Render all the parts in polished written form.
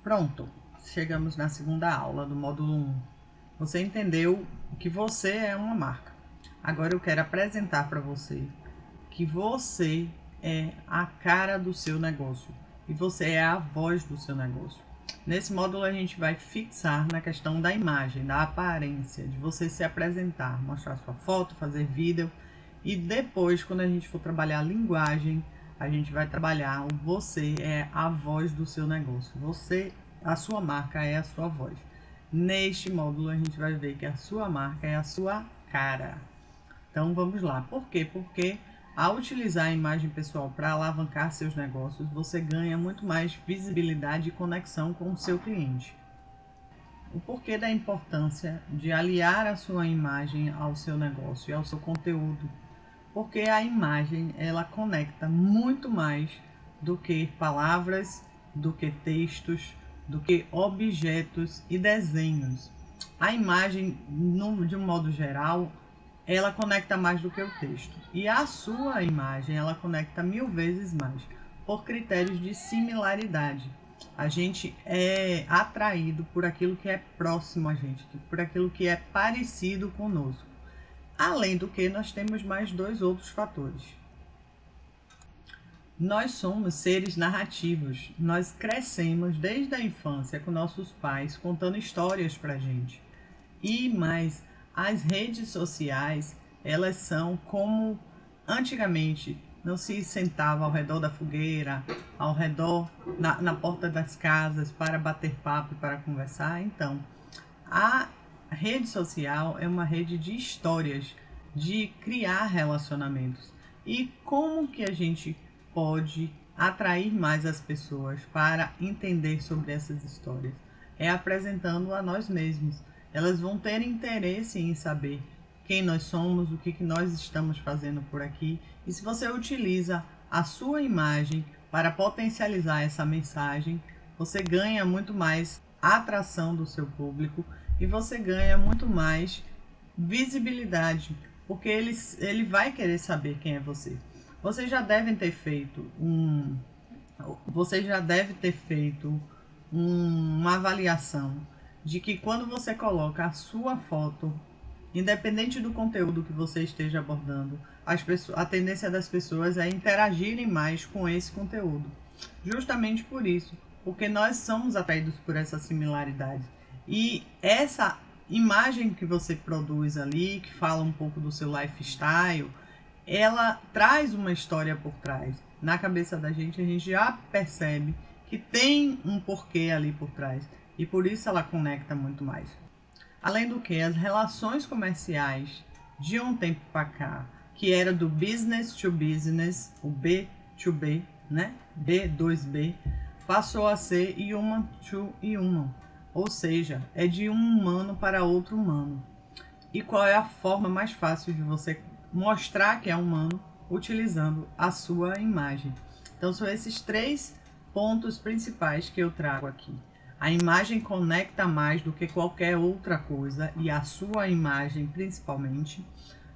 Pronto, chegamos na segunda aula do módulo 1. Você entendeu que você é uma marca. Agora eu quero apresentar para você que você é a cara do seu negócio e você é a voz do seu negócio. Nesse módulo a gente vai fixar na questão da imagem, da aparência, de você se apresentar, mostrar sua foto, fazer vídeo, e depois, quando a gente for trabalhar a linguagem, a gente vai trabalhar o você é a voz do seu negócio. A sua marca é a sua voz. Neste módulo a gente vai ver que a sua marca é a sua cara. Então vamos lá. Por quê? Porque ao utilizar a imagem pessoal para alavancar seus negócios, você ganha muito mais visibilidade e conexão com o seu cliente. O porquê da importância de aliar a sua imagem ao seu negócio e ao seu conteúdo? Porque a imagem, ela conecta muito mais do que palavras, do que textos, do que objetos e desenhos. A imagem, de um modo geral, ela conecta mais do que o texto. E a sua imagem, ela conecta 1000 vezes mais, por critérios de similaridade. A gente é atraído por aquilo que é próximo a gente, por aquilo que é parecido conosco. Além do que, nós temos mais dois outros fatores. Nós somos seres narrativos. Nós crescemos desde a infância com nossos pais contando histórias pra gente. E mais, as redes sociais, elas são como antigamente não se sentava ao redor da fogueira, ao redor na porta das casas para bater papo e para conversar. Então, a rede social é uma rede de histórias, de criar relacionamentos. E como que a gente pode atrair mais as pessoas para entender sobre essas histórias? É apresentando a nós mesmos. Elas vão ter interesse em saber quem nós somos, o que nós estamos fazendo por aqui. E se você utiliza a sua imagem para potencializar essa mensagem, você ganha muito mais atração do seu público e você ganha muito mais visibilidade, porque ele vai querer saber quem é você. Vocês já devem ter feito uma avaliação de que quando você coloca a sua foto, independente do conteúdo que você esteja abordando, a tendência das pessoas é interagirem mais com esse conteúdo. Justamente por isso, porque nós somos atraídos por essa similaridade. E essa imagem que você produz ali, que fala um pouco do seu lifestyle, ela traz uma história por trás. Na cabeça da gente, a gente já percebe que tem um porquê ali por trás. E por isso ela conecta muito mais. Além do que, as relações comerciais de um tempo para cá, que era do business to business, o B2B, né? B2B, passou a ser human to human. Ou seja, é de um humano para outro humano. E qual é a forma mais fácil de você mostrar que é humano? Utilizando a sua imagem. Então são esses 3 pontos principais que eu trago aqui. A imagem conecta mais do que qualquer outra coisa, e a sua imagem principalmente.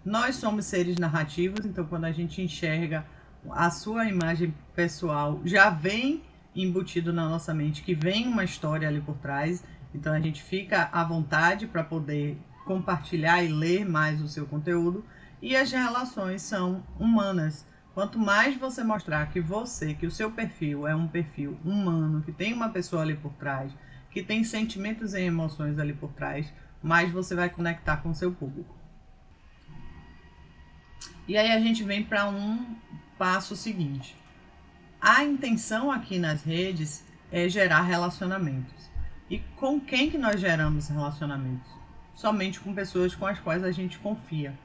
Nós somos seres narrativos, então quando a gente enxerga a sua imagem pessoal, já vem embutido na nossa mente que vem uma história ali por trás, então a gente fica à vontade para poder compartilhar e ler mais o seu conteúdo. E as relações são humanas. Quanto mais você mostrar que o seu perfil é um perfil humano, que tem uma pessoa ali por trás, que tem sentimentos e emoções ali por trás, mais você vai conectar com o seu público. E aí a gente vem para um passo seguinte. A intenção aqui nas redes é gerar relacionamentos. E com quem que nós geramos relacionamentos? Somente com pessoas com as quais a gente confia.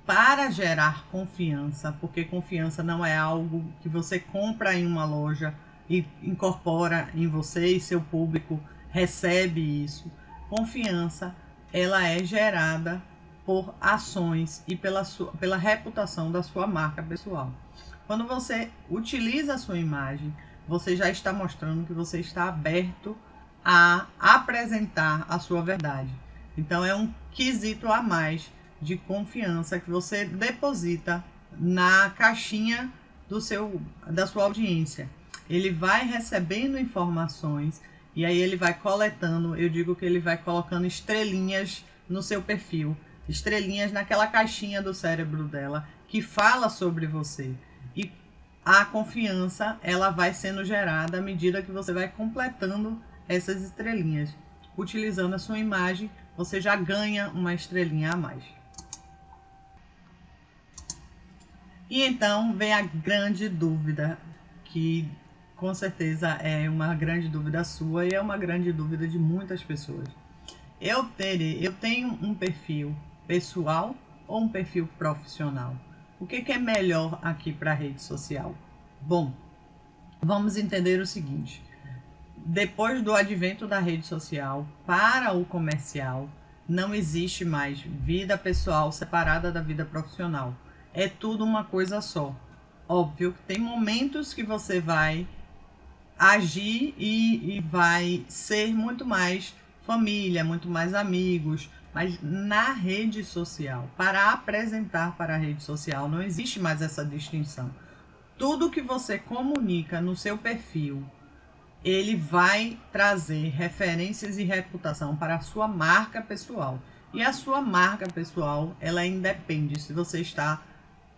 Para gerar confiança, porque confiança não é algo que você compra em uma loja e incorpora em você e seu público recebe isso. Confiança, ela é gerada por ações e pela reputação da sua marca pessoal. Quando você utiliza a sua imagem, você já está mostrando que você está aberto a apresentar a sua verdade. Então é um quesito a mais de confiança que você deposita na caixinha da sua audiência. Ele vai recebendo informações E aí ele vai coletando, eu digo que ele vai colocando estrelinhas no seu perfil, estrelinhas naquela caixinha do cérebro dela que fala sobre você. E a confiança, ela vai sendo gerada à medida que você vai completando essas estrelinhas. Utilizando a sua imagem, você já ganha uma estrelinha a mais. E então vem a grande dúvida, que com certeza é uma grande dúvida sua e é uma grande dúvida de muitas pessoas. Eu tenho um perfil pessoal ou um perfil profissional? O que é melhor aqui para a rede social? Bom, vamos entender o seguinte. Depois do advento da rede social para o comercial, não existe mais vida pessoal separada da vida profissional. É tudo uma coisa só. Óbvio que tem momentos que você vai agir e vai ser muito mais família, muito mais amigos, mas na rede social, para apresentar para a rede social, não existe mais essa distinção. Tudo que você comunica no seu perfil, ele vai trazer referências e reputação para a sua marca pessoal. E a sua marca pessoal, ela independe se você está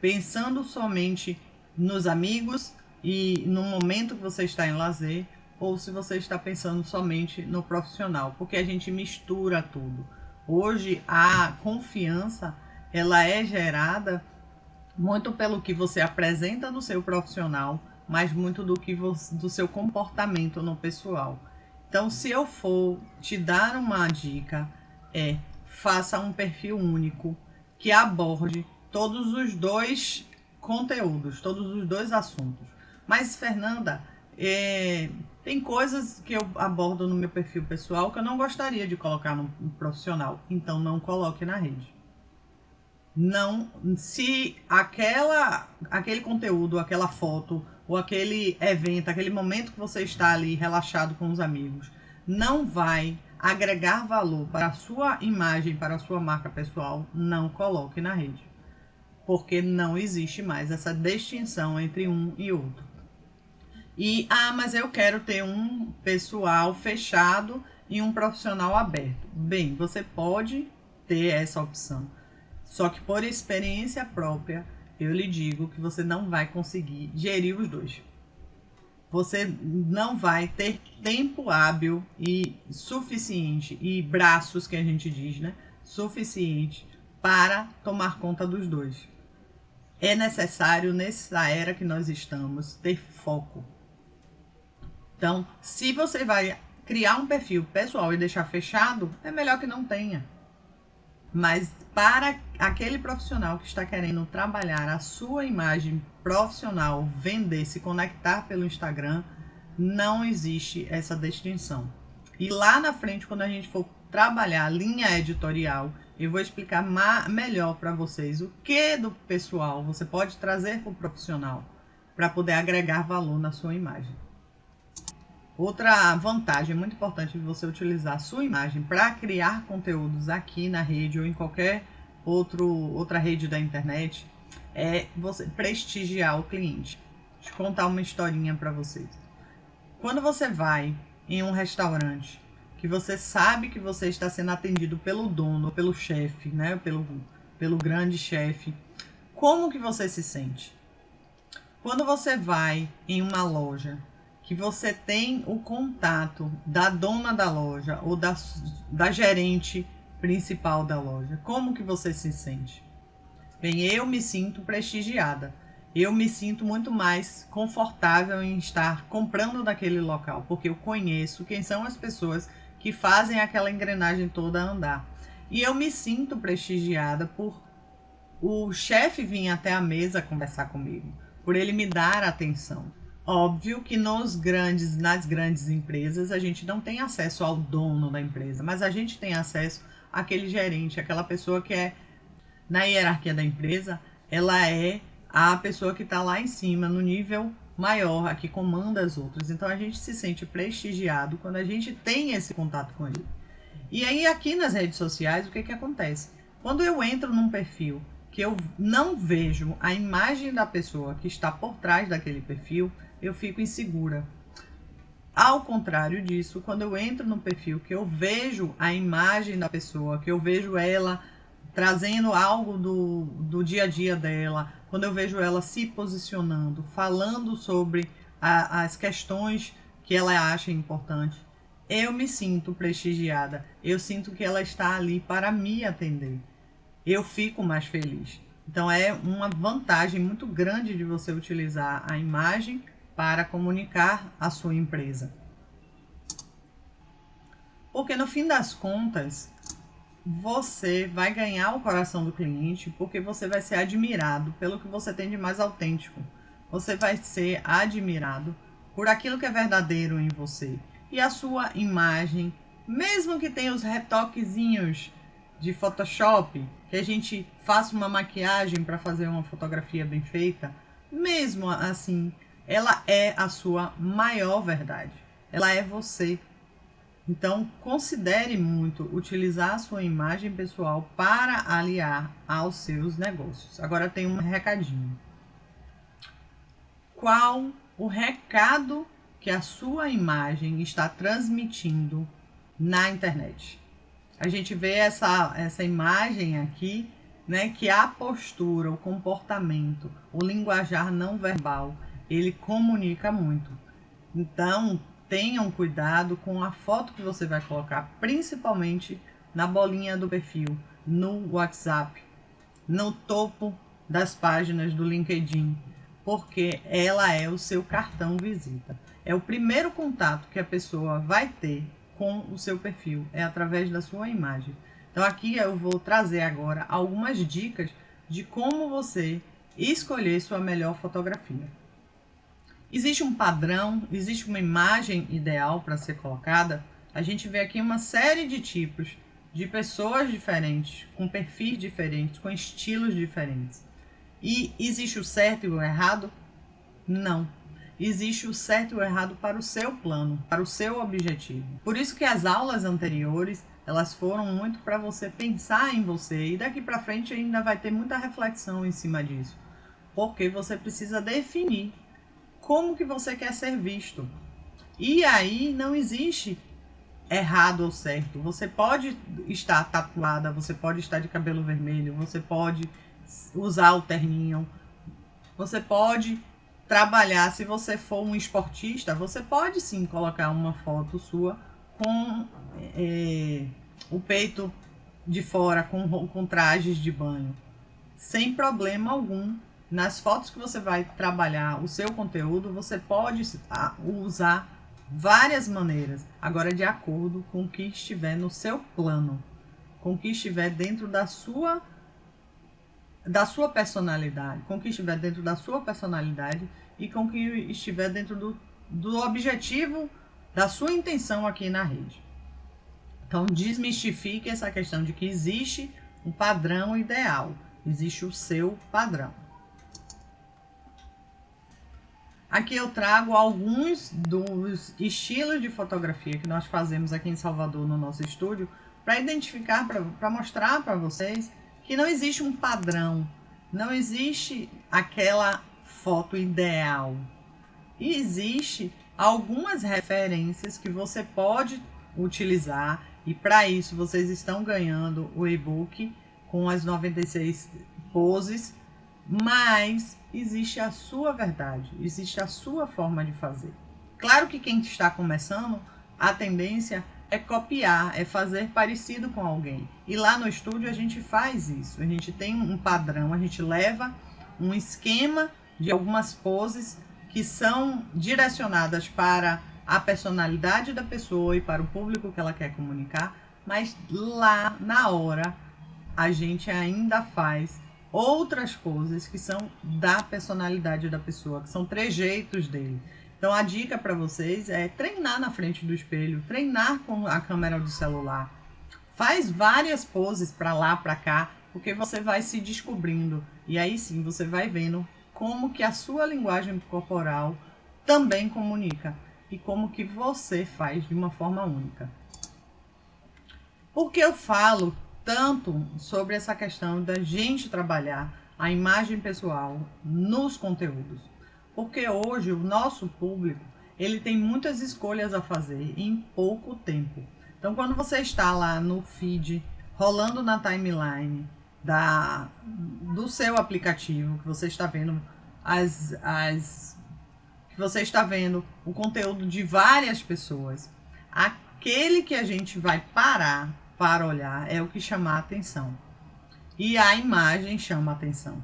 pensando somente nos amigos e no momento que você está em lazer, ou se você está pensando somente no profissional, porque a gente mistura tudo. Hoje a confiança, ela é gerada muito pelo que você apresenta no seu profissional, mas muito do seu comportamento no pessoal. Então, se eu for te dar uma dica, faça um perfil único que aborde todos os dois conteúdos, todos os dois assuntos. Mas, Fernanda, tem coisas que eu abordo no meu perfil pessoal que eu não gostaria de colocar no profissional, então não coloque na rede. Não, se aquele conteúdo, aquela foto, ou aquele evento, aquele momento que você está ali relaxado com os amigos, não vai agregar valor para a sua imagem, para a sua marca pessoal, não coloque na rede. Porque não existe mais essa distinção entre um e outro. E, mas eu quero ter um pessoal fechado e um profissional aberto. Bem, você pode ter essa opção. Só que por experiência própria, eu lhe digo que você não vai conseguir gerir os dois. Você não vai ter tempo hábil e suficiente, e braços que a gente diz, né? Suficiente para tomar conta dos dois. É necessário, nessa era que nós estamos, ter foco. Então, se você vai criar um perfil pessoal e deixar fechado, é melhor que não tenha. Mas para aquele profissional que está querendo trabalhar a sua imagem profissional, vender, se conectar pelo Instagram, não existe essa distinção. E lá na frente, quando a gente for trabalhar a linha editorial, eu vou explicar melhor para vocês o que do pessoal você pode trazer para o profissional para poder agregar valor na sua imagem. Outra vantagem muito importante de você utilizar a sua imagem para criar conteúdos aqui na rede ou em qualquer outra rede da internet é você prestigiar o cliente. Deixa eu contar uma historinha para vocês. Quando você vai em um restaurante que você sabe que você está sendo atendido pelo dono, pelo chefe, né? Pelo grande chefe, como que você se sente? Quando você vai em uma loja que você tem o contato da dona da loja ou da gerente principal da loja, como que você se sente? Bem, eu me sinto prestigiada. Eu me sinto muito mais confortável em estar comprando naquele local, porque eu conheço quem são as pessoas que fazem aquela engrenagem toda andar. E eu me sinto prestigiada por o chefe vir até a mesa conversar comigo, por ele me dar atenção. Óbvio que nas grandes empresas a gente não tem acesso ao dono da empresa, mas a gente tem acesso àquele gerente, aquela pessoa que é na hierarquia da empresa, ela é a pessoa que está lá em cima, no nível maior, a que comanda as outras. Então a gente se sente prestigiado quando a gente tem esse contato com ele. E aí aqui nas redes sociais, o que acontece? Quando eu entro num perfil que eu não vejo a imagem da pessoa que está por trás daquele perfil, eu fico insegura. Ao contrário disso, quando eu entro no perfil, que eu vejo a imagem da pessoa, que eu vejo ela trazendo algo do dia a dia dela, quando eu vejo ela se posicionando, falando sobre as questões que ela acha importante, eu me sinto prestigiada, eu sinto que ela está ali para me atender, eu fico mais feliz. Então é uma vantagem muito grande de você utilizar a imagem para comunicar a sua empresa. Porque no fim das contas, você vai ganhar o coração do cliente, porque você vai ser admirado pelo que você tem de mais autêntico. Você vai ser admirado por aquilo que é verdadeiro em você. E a sua imagem, mesmo que tenha os retoquezinhos de Photoshop, que a gente faça uma maquiagem para fazer uma fotografia bem feita, mesmo assim, ela é a sua maior verdade. Ela é você. Então, considere muito utilizar a sua imagem pessoal para aliar aos seus negócios. Agora tem um recadinho. Qual o recado que a sua imagem está transmitindo na internet? A gente vê essa imagem aqui, né, que a postura, o comportamento, o linguajar não verbal, ele comunica muito. Então, tenham cuidado com a foto que você vai colocar, principalmente na bolinha do perfil, no WhatsApp, no topo das páginas do LinkedIn, porque ela é o seu cartão visita. É o primeiro contato que a pessoa vai ter com o seu perfil, é através da sua imagem. Então aqui eu vou trazer agora algumas dicas de como você escolher sua melhor fotografia. Existe um padrão, existe uma imagem ideal para ser colocada. A gente vê aqui uma série de tipos de pessoas diferentes, com perfis diferentes, com estilos diferentes. E existe o certo e o errado? Não. Existe o certo e o errado para o seu plano, para o seu objetivo. Por isso que as aulas anteriores, elas foram muito para você pensar em você. E daqui para frente ainda vai ter muita reflexão em cima disso. Porque você precisa definir como que você quer ser visto. E aí não existe errado ou certo. Você pode estar tatuada, você pode estar de cabelo vermelho, você pode usar o terninho, você pode trabalhar, se você for um esportista, você pode sim colocar uma foto sua com o peito de fora, com trajes de banho, sem problema algum. Nas fotos que você vai trabalhar o seu conteúdo, você pode usar várias maneiras, agora de acordo com o que estiver no seu plano, com o que estiver dentro da sua personalidade, com o que estiver dentro da sua personalidade e com o que estiver dentro do objetivo da sua intenção aqui na rede. Então, desmistifique essa questão de que existe um padrão ideal, existe o seu padrão. Aqui eu trago alguns dos estilos de fotografia que nós fazemos aqui em Salvador no nosso estúdio, para identificar, para mostrar para vocês que não existe um padrão, não existe aquela foto ideal. E existe algumas referências que você pode utilizar, e para isso vocês estão ganhando o e-book com as 96 poses, mas existe a sua verdade, existe a sua forma de fazer. Claro que quem está começando, a tendência é copiar, é fazer parecido com alguém. E lá no estúdio a gente faz isso, a gente tem um padrão, a gente leva um esquema de algumas poses que são direcionadas para a personalidade da pessoa e para o público que ela quer comunicar, mas lá na hora a gente ainda faz outras coisas que são da personalidade da pessoa, que são trejeitos dele. Então a dica para vocês é treinar na frente do espelho, treinar com a câmera do celular. Faz várias poses para lá, para cá, porque você vai se descobrindo. E aí sim você vai vendo como que a sua linguagem corporal também comunica. E como que você faz de uma forma única. Por que eu falo tanto sobre essa questão da gente trabalhar a imagem pessoal nos conteúdos? Porque hoje o nosso público, ele tem muitas escolhas a fazer em pouco tempo. Então, quando você está lá no feed, rolando na timeline do seu aplicativo, que você está vendo que você está vendo o conteúdo de várias pessoas, aquele que a gente vai parar para olhar é o que chama a atenção. E a imagem chama a atenção.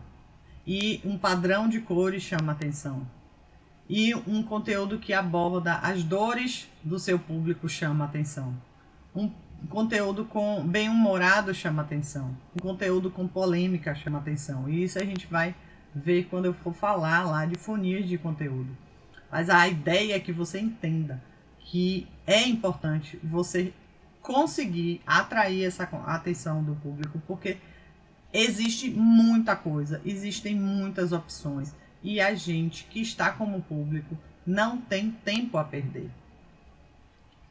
E um padrão de cores chama a atenção. E um conteúdo que aborda as dores do seu público chama a atenção. Um conteúdo com bem-humorado chama a atenção. Um conteúdo com polêmica chama a atenção. E isso a gente vai ver quando eu for falar lá de funis de conteúdo. Mas a ideia é que você entenda que é importante você conseguir atrair essa atenção do público, porque existe muita coisa, existem muitas opções e a gente que está como público não tem tempo a perder.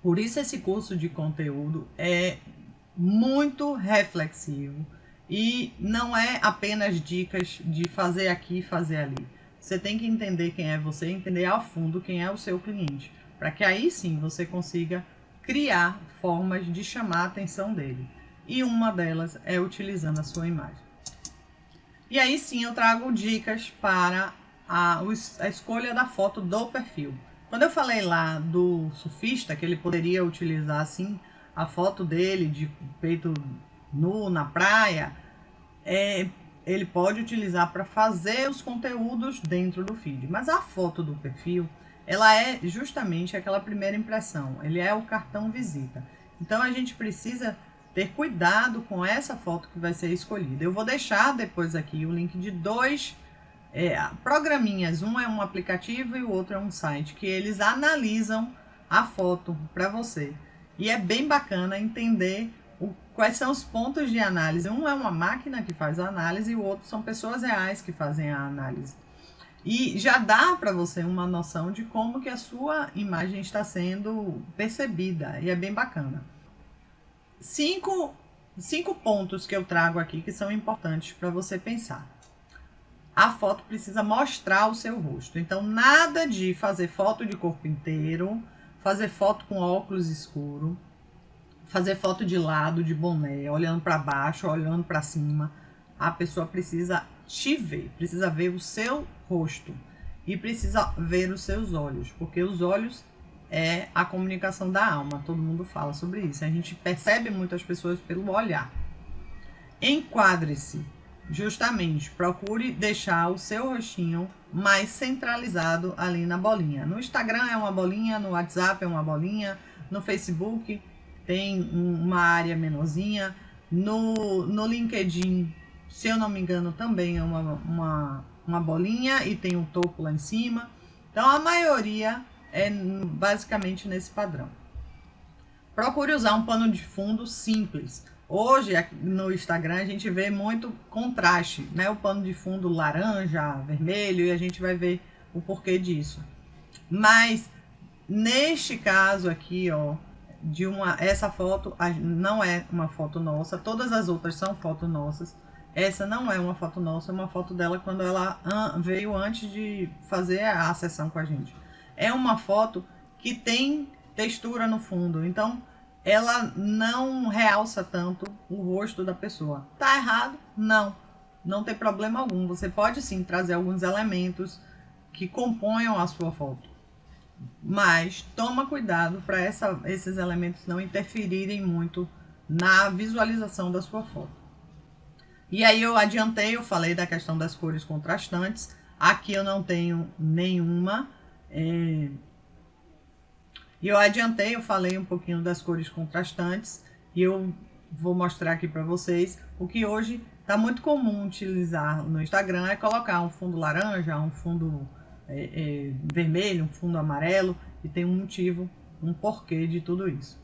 Por isso esse curso de conteúdo é muito reflexivo e não é apenas dicas de fazer aqui e fazer ali. Você tem que entender quem é você, entender ao fundo quem é o seu cliente, para que aí sim você consiga criar formas de chamar a atenção dele. E uma delas é utilizando a sua imagem. E aí sim eu trago dicas para a escolha da foto do perfil. Quando eu falei lá do surfista, que ele poderia utilizar assim a foto dele de peito nu na praia, ele pode utilizar para fazer os conteúdos dentro do feed. Mas a foto do perfil, ela é justamente aquela primeira impressão, ele é o cartão visita. Então a gente precisa ter cuidado com essa foto que vai ser escolhida. Eu vou deixar depois aqui o link de dois programinhas. Um é um aplicativo e o outro é um site que eles analisam a foto para você. E é bem bacana entender quais são os pontos de análise. Um é uma máquina que faz a análise e o outro são pessoas reais que fazem a análise. E já dá para você uma noção de como que a sua imagem está sendo percebida. E é bem bacana. Cinco pontos que eu trago aqui que são importantes para você pensar. A foto precisa mostrar o seu rosto. Então, nada de fazer foto de corpo inteiro, fazer foto com óculos escuro, fazer foto de lado, de boné, olhando para baixo, olhando para cima. A pessoa precisa te ver, precisa ver o seu rosto e precisa ver os seus olhos, porque os olhos é a comunicação da alma. Todo mundo fala sobre isso. A gente percebe muitas pessoas pelo olhar. Enquadre-se. Justamente, procure deixar o seu rostinho mais centralizado ali na bolinha. No Instagram é uma bolinha, no WhatsApp é uma bolinha, no Facebook tem uma área menorzinha, no LinkedIn, se eu não me engano, também é uma bolinha e tem um topo lá em cima. Então, a maioria é basicamente nesse padrão. Procure usar um pano de fundo simples. Hoje, no Instagram, a gente vê muito contraste, né? O pano de fundo laranja, vermelho, e a gente vai ver o porquê disso. Mas, neste caso aqui, ó, essa foto não é uma foto nossa, todas as outras são fotos nossas. Essa não é uma foto nossa, é uma foto dela quando ela veio antes de fazer a sessão com a gente. É uma foto que tem textura no fundo, então ela não realça tanto o rosto da pessoa. Tá errado? Não. Não tem problema algum. Você pode sim trazer alguns elementos que componham a sua foto. Mas toma cuidado para esses elementos não interferirem muito na visualização da sua foto. E aí eu falei da questão das cores contrastantes. Aqui eu não tenho nenhuma. E eu falei um pouquinho das cores contrastantes e eu vou mostrar aqui para vocês. O que hoje está muito comum utilizar no Instagram é colocar um fundo laranja, um fundo vermelho, um fundo amarelo, e tem um motivo, um porquê de tudo isso.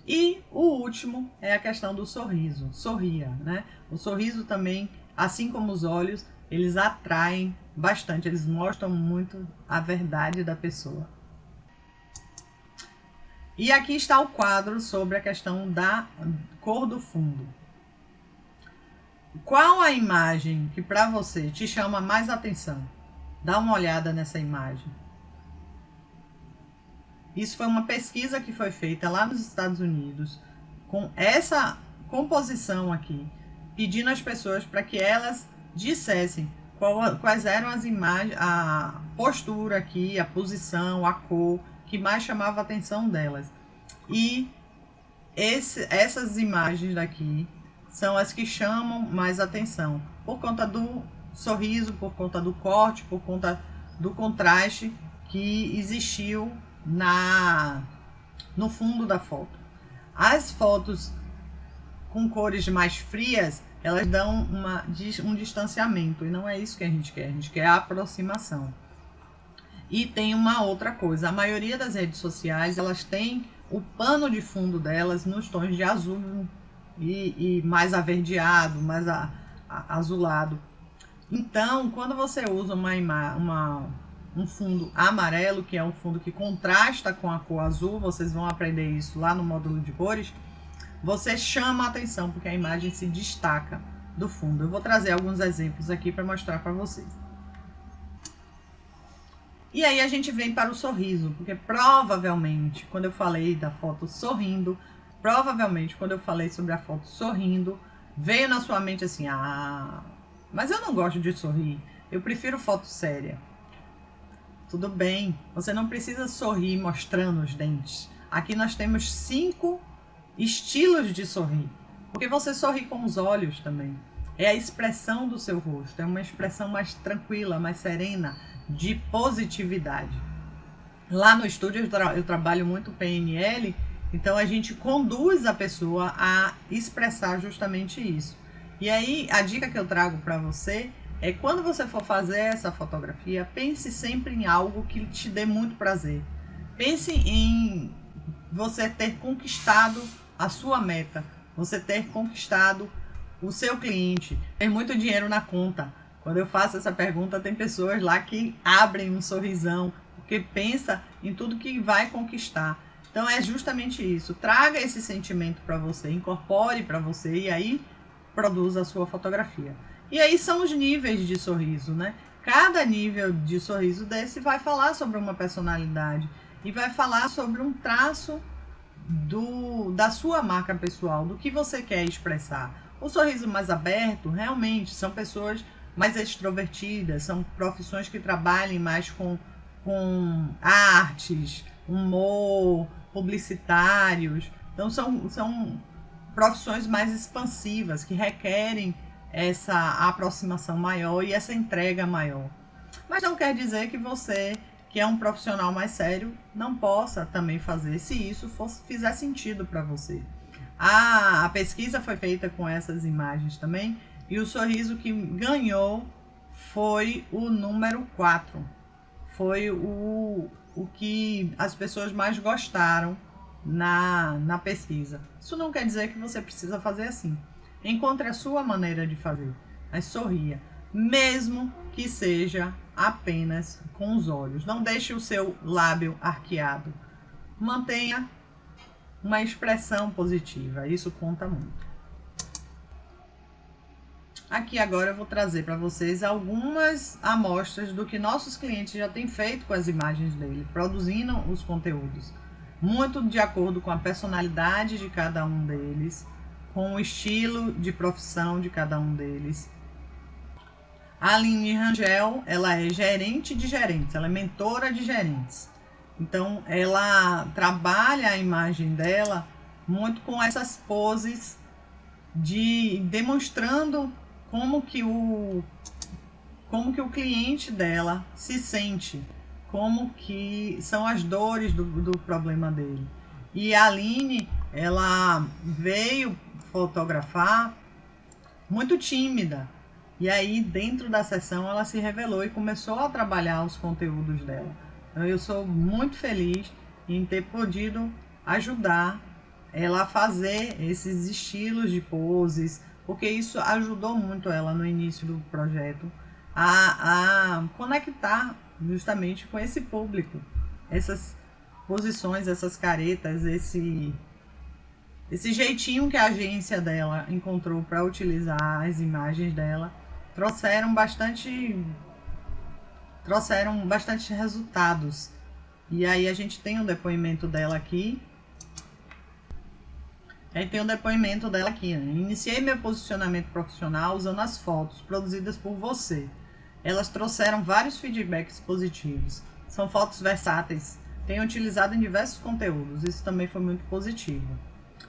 E o último é a questão do sorriso. Sorria, né? O sorriso também, assim como os olhos, eles atraem bastante, eles mostram muito a verdade da pessoa. E aqui está o quadro sobre a questão da cor do fundo. Qual a imagem que para você te chama mais atenção? Dá uma olhada nessa imagem. Isso foi uma pesquisa que foi feita lá nos Estados Unidos, com essa composição aqui, pedindo às pessoas para que elas dissessem quais eram as imagens, a postura aqui, a posição, a cor, que mais chamava a atenção delas. E essas imagens daqui são as que chamam mais atenção, por conta do sorriso, por conta do corte, por conta do contraste que existiu no fundo da foto. As fotos com cores mais frias, elas dão um distanciamento, e não é isso que a gente quer a aproximação. E tem uma outra coisa, a maioria das redes sociais, elas têm o pano de fundo delas nos tons de azul e mais averdeado, mais azulado. Então, quando você usa um fundo amarelo, que é um fundo que contrasta com a cor azul, vocês vão aprender isso lá no módulo de cores, você chama a atenção, porque a imagem se destaca do fundo. Eu vou trazer alguns exemplos aqui para mostrar para vocês. E aí a gente vem para o sorriso, porque provavelmente, quando eu falei da foto sorrindo, provavelmente quando eu falei sobre a foto sorrindo, veio na sua mente assim, mas eu não gosto de sorrir, eu prefiro foto séria. Tudo bem, você não precisa sorrir mostrando os dentes. Aqui nós temos 5 estilos de sorrir, porque você sorri com os olhos também. É a expressão do seu rosto, é uma expressão mais tranquila, mais serena, de positividade. Lá no estúdio eu trabalho muito PNL, então a gente conduz a pessoa a expressar justamente isso. E aí a dica que eu trago para você é, quando você for fazer essa fotografia, pense sempre em algo que te dê muito prazer. Pense em você ter conquistado a sua meta, você ter conquistado o seu cliente, ter muito dinheiro na conta. Quando eu faço essa pergunta, tem pessoas lá que abrem um sorrisão, porque pensa em tudo que vai conquistar. Então é justamente isso, traga esse sentimento para você, incorpore para você e aí produza a sua fotografia. E aí são os níveis de sorriso, né? Cada nível de sorriso desse vai falar sobre uma personalidade e vai falar sobre um traço da sua marca pessoal, do que você quer expressar. O sorriso mais aberto, realmente, são pessoas mais extrovertidas, são profissões que trabalhem mais com artes, humor, publicitários. Então são profissões mais expansivas, que requerem essa aproximação maior e essa entrega maior. Mas não quer dizer que você, que é um profissional mais sério, não possa também fazer, se isso fizer sentido para você. A pesquisa foi feita com essas imagens também, e o sorriso que ganhou foi o número 4. Foi o que as pessoas mais gostaram na pesquisa. Isso não quer dizer que você precisa fazer assim. Encontre a sua maneira de fazer, mas sorria, mesmo que seja apenas com os olhos. Não deixe o seu lábio arqueado. Mantenha uma expressão positiva, isso conta muito. Aqui agora eu vou trazer para vocês algumas amostras do que nossos clientes já têm feito com as imagens dele, produzindo os conteúdos. Muito de acordo com a personalidade de cada um deles, com o estilo de profissão de cada um deles. A Aline Rangel, ela é gerente de gerentes, ela é mentora de gerentes. Então, ela trabalha a imagem dela muito com essas poses, demonstrando como que o cliente dela se sente, como que são as dores do problema dele. E a Aline, ela veio fotografar muito tímida, e aí dentro da sessão ela se revelou e começou a trabalhar os conteúdos dela. Então eu sou muito feliz em ter podido ajudar ela a fazer esses estilos de poses, porque isso ajudou muito ela no início do projeto a conectar justamente com esse público, essas posições, essas caretas, esse jeitinho que a agência dela encontrou para utilizar as imagens dela, trouxeram bastante resultados E aí a gente tem um depoimento dela aqui. Aí tem o depoimento dela aqui, né? Iniciei meu posicionamento profissional usando as fotos produzidas por você. Elas trouxeram vários feedbacks positivos. São fotos versáteis. Tenho utilizado em diversos conteúdos. Isso também foi muito positivo.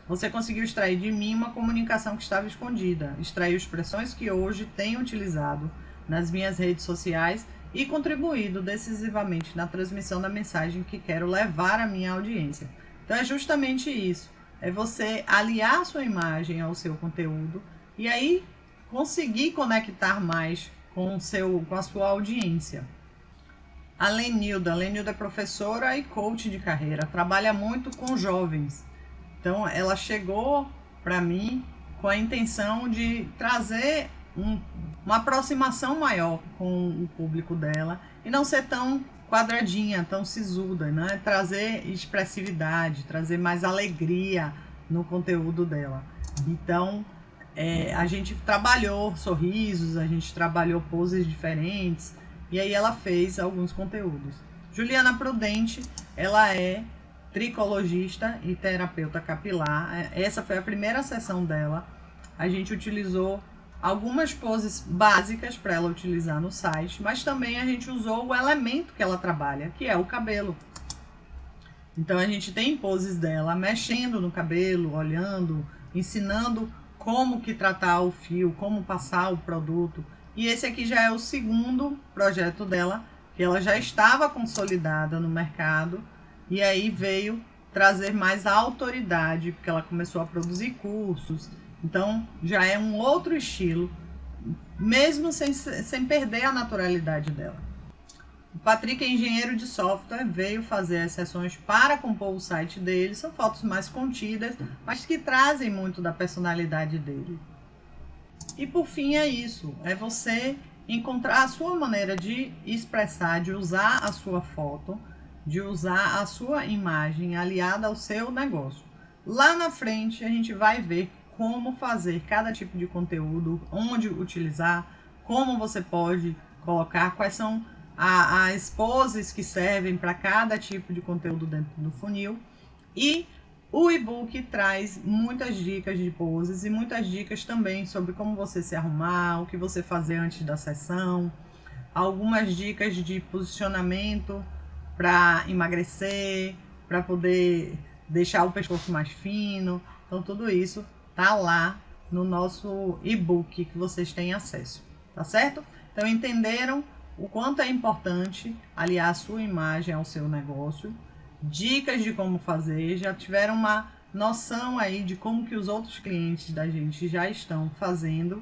Você conseguiu extrair de mim uma comunicação que estava escondida. Extraiu expressões que hoje tenho utilizado nas minhas redes sociais e contribuído decisivamente na transmissão da mensagem que quero levar à minha audiência. Então é justamente isso. É você aliar a sua imagem ao seu conteúdo e aí conseguir conectar mais com a sua audiência. A Lenilda é professora e coach de carreira, trabalha muito com jovens. Então ela chegou para mim com a intenção de trazer uma aproximação maior com o público dela e não ser tão quadradinha, tão sisuda, né? Trazer expressividade, trazer mais alegria no conteúdo dela. Então a gente trabalhou sorrisos, a gente trabalhou poses diferentes e aí ela fez alguns conteúdos. Juliana Prudente, ela é tricologista e terapeuta capilar. Essa foi a primeira sessão dela. A gente utilizou algumas poses básicas para ela utilizar no site, mas também a gente usou o elemento que ela trabalha, que é o cabelo. Então a gente tem poses dela mexendo no cabelo, olhando, ensinando como que tratar o fio, como passar o produto. E esse aqui já é o segundo projeto dela, que ela já estava consolidada no mercado e aí veio trazer mais autoridade, porque ela começou a produzir cursos. Então já é um outro estilo, mesmo sem perder a naturalidade dela. O Patrick é engenheiro de software, veio fazer as sessões para compor o site dele. São fotos mais contidas, mas que trazem muito da personalidade dele. E por fim é isso, é você encontrar a sua maneira de expressar, de usar a sua foto, de usar a sua imagem aliada ao seu negócio. Lá na frente a gente vai ver como fazer cada tipo de conteúdo, onde utilizar, como você pode colocar, quais são as poses que servem para cada tipo de conteúdo dentro do funil. E o e-book traz muitas dicas de poses e muitas dicas também sobre como você se arrumar, o que você fazer antes da sessão, algumas dicas de posicionamento para emagrecer, para poder deixar o pescoço mais fino. Então tudo isso tá lá no nosso e-book que vocês têm acesso, tá certo? Então entenderam o quanto é importante aliar a sua imagem ao seu negócio, dicas de como fazer, já tiveram uma noção aí de como que os outros clientes da gente já estão fazendo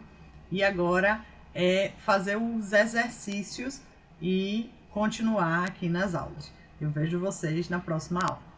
e agora é fazer os exercícios e continuar aqui nas aulas. Eu vejo vocês na próxima aula.